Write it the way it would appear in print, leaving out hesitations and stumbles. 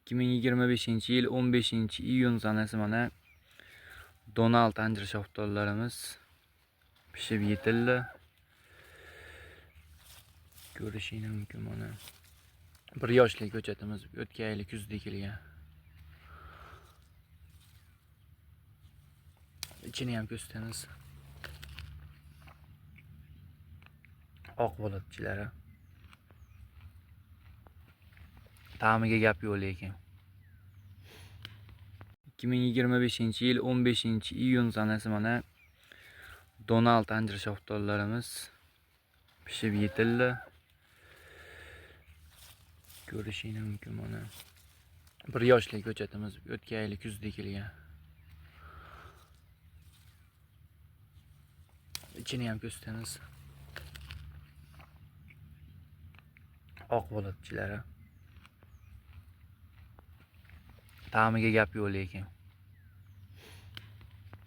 2025-yil 15-iyun sanasi mana Donald anjir shaftolilarimiz pishib yetildi. Ko'rishingiz mumkin mana. 1 yoshli ko'chatimiz o'tgan yili kuzda ekilgan. İçini ham ko'rsatamiz. Oq bo'ladi ichlari. Ta'miga gap yo'q lekin. 2025-yil 15-iyun sanasi mana Donald anjir shaftolilarimiz pishib yetildi. Ko'rishingiz mumkin mana. 1 yoshli ko'chatimiz o'tgan yili kuzda ekilgan. İçini ham ko'rsatamiz. Oq bo'ladi ichlari. Ta'miga gap yo'q lekin.